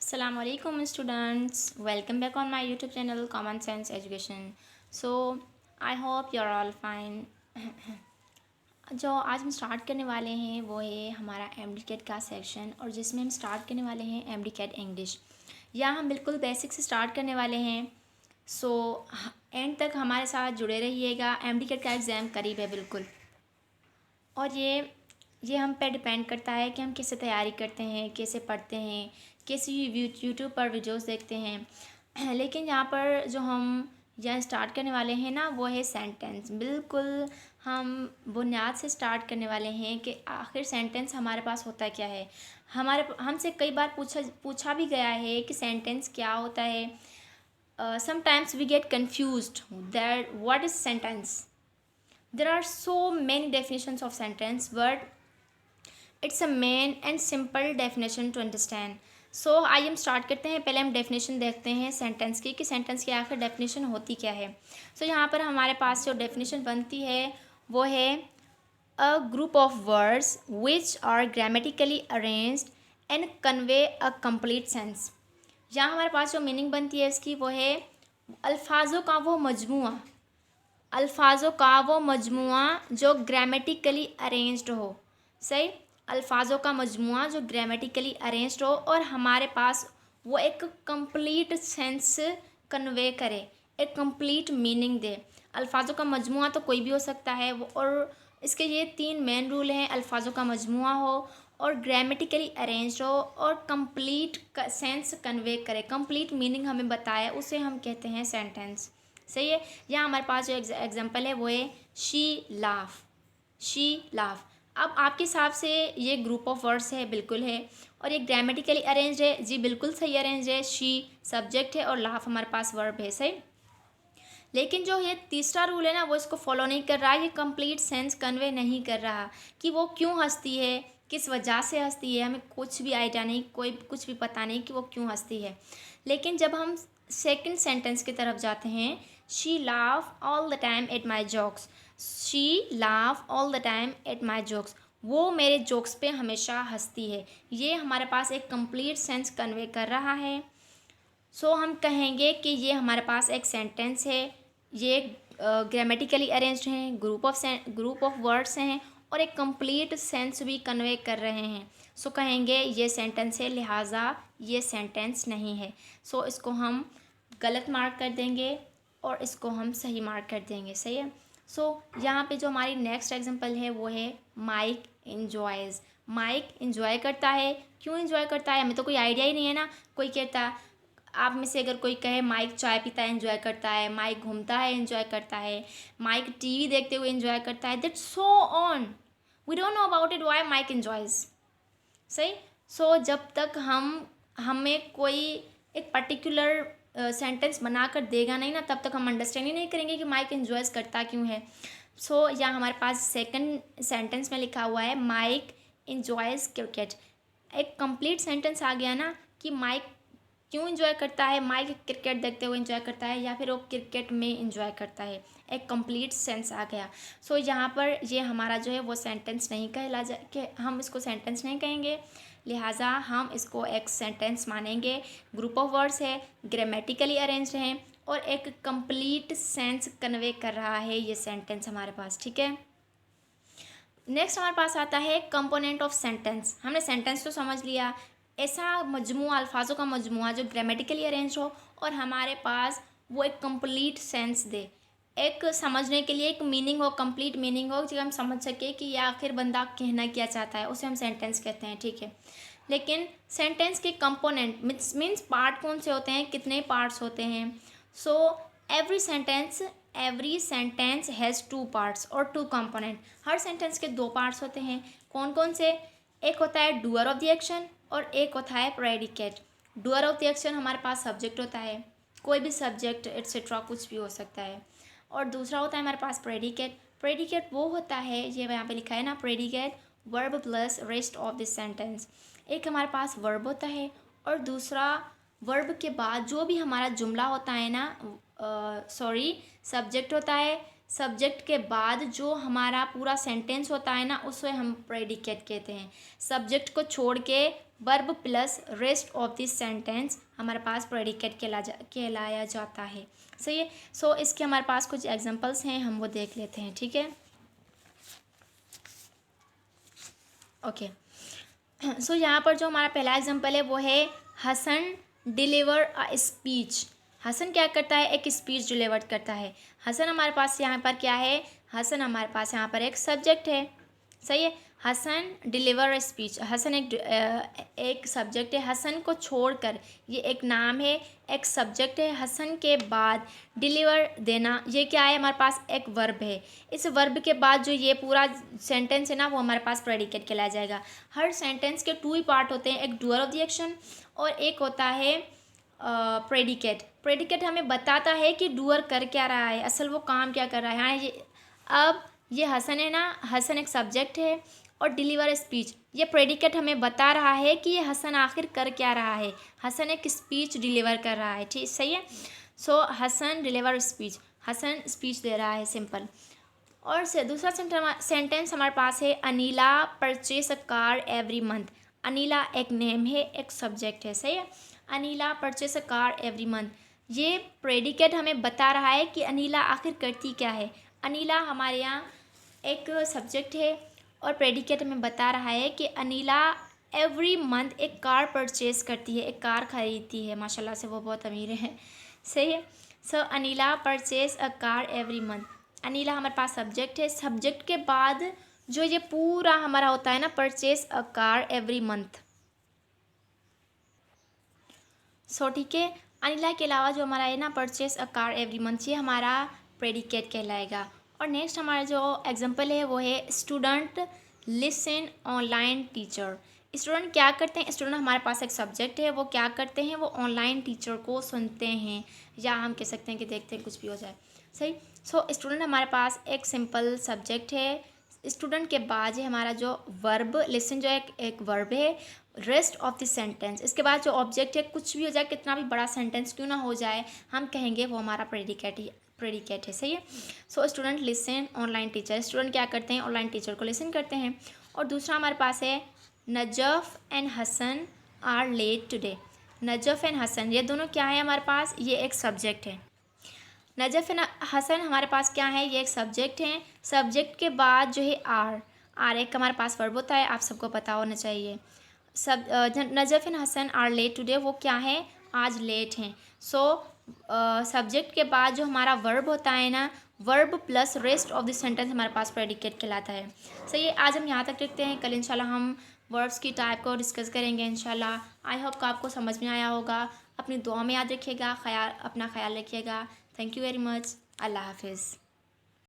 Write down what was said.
Assalamu alaikum students, welcome back on my YouTube channel Common Sense Education. So I hope you're all fine. जो आज हम start करने वाले हैं वो है हमारा एमडीकेट का सेक्शन और जिसमें हम स्टार्ट करने वाले हैं एमडीकेट इंग्लिश। यहाँ हम बिल्कुल बेसिक से स्टार्ट करने वाले हैं। सो एंड तक हमारे साथ जुड़े रहिएगा। एमडीकेट का एग्ज़ाम करीब है बिल्कुल, और ये हम पे डिपेंड करता है कि हम कैसे तैयारी करते हैं, कैसे पढ़ते हैं, कैसे यूट्यूब पर वीडियोस देखते हैं। लेकिन यहाँ पर जो हम यहाँ स्टार्ट करने वाले हैं ना, वो है सेंटेंस। बिल्कुल हम बुनियाद से स्टार्ट करने वाले हैं कि आखिर सेंटेंस हमारे पास होता क्या है। हमसे कई बार पूछा भी गया है कि सेंटेंस क्या होता है। Sometimes we get confused that what is sentence. There are so many definitions of sentence, but it's a main and simple definition to understand. So आइए हम स्टार्ट करते हैं। पहले हम डेफिनेशन देखते हैं सेंटेंस की कि सेंटेंस की आखिर डेफिनेशन होती क्या है। सो यहाँ पर हमारे पास जो डेफिनेशन बनती है वो है a group of words which are grammatically arranged and convey a complete sense. यहाँ हमारे पास जो मीनिंग बनती है इसकी वो है अल्फाजों का वो मजमुआ जो ग्रामेटिकली अरेंज्ड हो। सही, अल्फाजों का मजमुआ जो ग्रामेटिकली अरेंज्ड हो और हमारे पास वो एक कंप्लीट सेंस कन्वे करे, एक कंप्लीट मीनिंग दे। अल्फाजों का मजमुआ तो कोई भी हो सकता है वो, और इसके ये 3 मेन रूल हैं। अल्फाजों का मजमुआ हो और ग्रामेटिकली अरेंज्ड हो और कंप्लीट सेंस कन्वे करे, कंप्लीट मीनिंग हमें बताए, उसे हम कहते हैं सेंटेंस। सही है। यहाँ हमारे पास जो एग्जाम्पल है वो है शी लाफ। अब आपके हिसाब से ये ग्रुप ऑफ वर्ड्स है, बिल्कुल है, और ये ग्रामेटिकली अरेंज है, जी बिल्कुल सही अरेंज है। शी सब्जेक्ट है और लाफ हमारे पास वर्ब है। सही, लेकिन जो ये तीसरा रूल है ना वो इसको फॉलो नहीं कर रहा है। ये कंप्लीट सेंस कन्वे नहीं कर रहा कि वो क्यों हंसती है, किस वजह से हंसती है, हमें कुछ भी आइडिया नहीं, कोई कुछ भी पता नहीं कि वो क्यों हंसती है। लेकिन जब हम सेकंड सेंटेंस की तरफ जाते हैं, she laugh all the time at my jokes, she laugh all the time at my jokes, वो मेरे जोक्स पे हमेशा हंसती है। ये हमारे पास एक कंप्लीट सेंस कन्वे कर रहा है। सो हम कहेंगे कि ये हमारे पास एक सेंटेंस है, ये ग्रामेटिकली अरेंज्ड हैं, ग्रुप ऑफ वर्ड्स हैं और एक कंप्लीट सेंस भी कन्वे कर रहे हैं। सो कहेंगे ये सेंटेंस है, लिहाजा ये सेंटेंस नहीं है। सो इसको हम गलत मार्क कर देंगे और इसको हम सही मार्क कर देंगे। सही है। सो यहाँ पे जो हमारी नेक्स्ट एग्जांपल है वो है माइक इन्जॉयज़। माइक इन्जॉय करता है। क्यों इन्जॉय करता है, हमें तो कोई आइडिया ही नहीं है ना। कोई कहता, आप में से अगर कोई कहे माइक चाय पीता है एंजॉय करता है, माइक घूमता है एंजॉय करता है, माइक टीवी देखते हुए एंजॉय करता है, that's so on, we don't know about it why Mike enjoys. सही। सो जब तक हमें कोई एक पर्टिकुलर सेंटेंस बनाकर देगा नहीं ना, तब तक हम अंडरस्टैंड ही नहीं करेंगे कि माइक एंजॉयज करता क्यों है। सो यहाँ हमारे पास सेकंड सेंटेंस में लिखा हुआ है माइक एंजॉयज क्रिकेट। एक कंप्लीट सेंटेंस आ गया ना कि माइक क्यों इन्जॉय करता है, माइक क्रिकेट देखते हुए इन्जॉय करता है या फिर वो क्रिकेट में इन्जॉय करता है, एक कंप्लीट सेंस आ गया। सो यहाँ पर ये हमारा जो है वो सेंटेंस नहीं कहला जा कि हम इसको सेंटेंस नहीं कहेंगे, लिहाजा हम इसको एक सेंटेंस मानेंगे। ग्रुप ऑफ वर्ड्स है, ग्रामेटिकली अरेंज्ड हैं और एक कंप्लीट सेंस कन्वे कर रहा है ये सेंटेंस हमारे पास। ठीक है। नेक्स्ट हमारे पास आता है कंपोनेंट ऑफ सेंटेंस। हमने सेंटेंस तो समझ लिया, ऐसा मजमुआ, अल्फाजों का मजमुआ जो ग्रामेटिकली अरेंज हो और हमारे पास वो एक कंप्लीट सेंस दे, एक समझने के लिए एक मीनिंग हो, कंप्लीट मीनिंग हो, जो हम समझ सके कि ये आखिर बंदा कहना क्या चाहता है, उसे हम सेंटेंस कहते हैं। ठीक है। लेकिन सेंटेंस के कंपोनेंट मीन्स पार्ट कौन से होते हैं, कितने पार्ट्स होते हैं। So every sentence has 2 parts और 2 कंपोनेंट। हर सेंटेंस के 2 पार्ट्स होते हैं। कौन कौन से, एक होता है डूअर ऑफ द एक्शन और एक होता है predicate. Doer of the action हमारे पास सब्जेक्ट होता है, कोई भी सब्जेक्ट एट्सेट्रा कुछ भी हो सकता है, और दूसरा होता है हमारे पास प्रेडिकेट। प्रेडिकेट वो होता है, ये यहाँ पे लिखा है ना, predicate verb plus rest of this sentence. एक हमारे पास वर्ब होता है और दूसरा वर्ब के बाद जो भी हमारा जुमला होता है ना, सॉरी, सब्जेक्ट होता है। सब्जेक्ट के बाद जो हमारा पूरा सेंटेंस होता है ना, उसे हम प्रेडिकेट कहते हैं। सब्जेक्ट को छोड़ के verb plus rest of this sentence हमारे पास प्रेडिकेट कहलाया जाता है। सही है। सो इसके हमारे पास कुछ एग्जांपल्स हैं, हम वो देख लेते हैं। ठीक है, ओके। सो यहाँ पर जो हमारा पहला एग्जांपल है वो है Hasan deliver a speech. Hasan क्या करता है, एक स्पीच डिलीवर करता है। हसन हमारे पास यहाँ पर क्या है, हसन हमारे पास यहाँ पर एक सब्जेक्ट है। सही है। हसन डिलीवर स्पीच, हसन एक सब्जेक्ट है। हसन को छोड़कर ये एक नाम है, एक सब्जेक्ट है। हसन के बाद डिलीवर देना, ये क्या है, हमारे पास एक वर्ब है। इस वर्ब के बाद जो ये पूरा सेंटेंस है ना, वो हमारे पास प्रेडिकेट कहलाया जाएगा। हर सेंटेंस के 2 ही पार्ट होते हैं, एक डूअर ऑफ द एक्शन और एक होता है प्रेडिकेट। प्रेडिकेट हमें बताता है कि डूअर कर क्या रहा है, असल वो काम क्या कर रहा है। हाँ, अब ये हसन है ना, हसन एक सब्जेक्ट है और डिलीवर स्पीच, ये प्रेडिकेट हमें बता रहा है कि ये हसन आखिर कर क्या रहा है। हसन एक स्पीच डिलीवर कर रहा है। ठीक, सही है। So Hasan deliver speech, Hasan speech दे रहा है, सिंपल। और से दूसरा सेंटेंस हमारे पास है Anila purchase a car every month. Anila एक नेम है, एक सब्जेक्ट है। सही है। Anila purchase a car every month, ये प्रेडिकेट हमें बता रहा है कि अनीला आखिर करती क्या है। अनीला हमारे यहाँ एक सब्जेक्ट है और प्रेडिकेट हमें बता रहा है कि अनीला एवरी मंथ एक कार परचेज करती है, एक कार खरीदती है। माशाल्लाह से वो बहुत अमीर है। सही है। So Anila purchase a car every month, Anila हमारे पास सब्जेक्ट है। सब्जेक्ट के बाद जो ये पूरा हमारा होता है ना, purchase a car every month. So ठीक है, अनिला के अलावा जो हमारा है ना, purchase a car every month, ये हमारा प्रेडिकेट कहलाएगा। और नेक्स्ट हमारा जो एग्जांपल है वो है student listen online teacher. Student क्या करते हैं, स्टूडेंट हमारे पास एक सब्जेक्ट है, वो क्या करते हैं, वो ऑनलाइन टीचर को सुनते हैं, या हम कह सकते हैं कि देखते हैं, कुछ भी हो जाए। सही। सो स्टूडेंट हमारे पास एक सिंपल सब्जेक्ट है। स्टूडेंट के बाद है हमारा जो वर्ब लिसन, जो एक वर्ब है। रेस्ट ऑफ द सेंटेंस, इसके बाद जो ऑब्जेक्ट है, कुछ भी हो जाए, कितना भी बड़ा सेंटेंस क्यों ना हो जाए, हम कहेंगे वो हमारा प्रेडिकेट है। सही है। So student listen online teacher, student क्या करते हैं, ऑनलाइन टीचर को लिसन करते हैं। और दूसरा हमारे पास है Najaf and Hasan are late today. Najaf and Hasan, ये दोनों क्या है हमारे पास, ये एक सब्जेक्ट है। नजफ एंड हसन हमारे पास क्या है, ये एक सब्जेक्ट है। सब्जेक्ट के बाद जो है आर एक हमारे पास वर्ब होता है, आप सबको पता होना चाहिए। Najaf and Hasan are late today, वो क्या है, आज लेट हैं। सो सब्जेक्ट के बाद जो हमारा वर्ब होता है ना, verb plus rest of the sentence हमारे पास प्रेडिकेट कहलाता है। सही है। आज हम यहाँ तक रखते हैं, कल इंशाल्लाह हम वर्ब्स की टाइप को डिस्कस करेंगे इंशाल्लाह। आई होप कि आपको समझ में आया होगा। अपनी दुआ में याद रखिएगा, अपना ख्याल रखिएगा। Thank you very much. अल्लाह हाफिज़।